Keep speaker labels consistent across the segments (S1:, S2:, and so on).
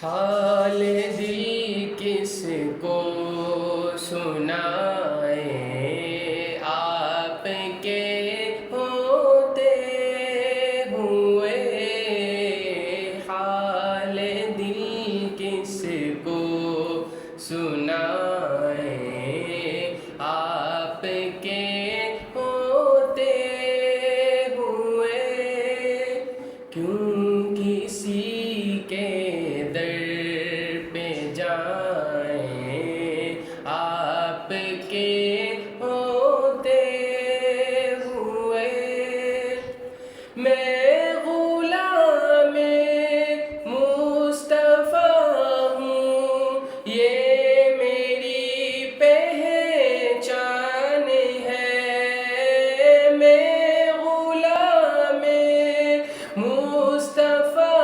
S1: حال دل کس کو سنائیں، آپ کے ہوتے ہوئے حال دل کس کو سنائیں، آپ کے ہوتے ہوئے کیوں کسی کے آپ کے ہوتے ہوئے میں غلام مصطفیٰ ہوں، یہ میری پہچان ہے۔ میں غلام مصطفیٰ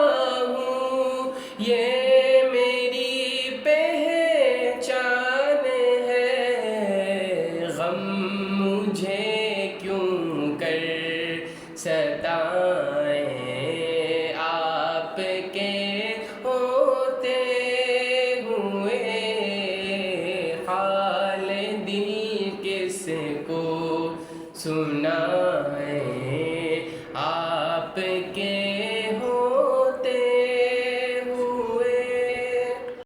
S1: ہوں، یہ مجھے کیوں کر ستائیں، آپ کے ہوتے ہوئے حال دل کس کو سنائیں۔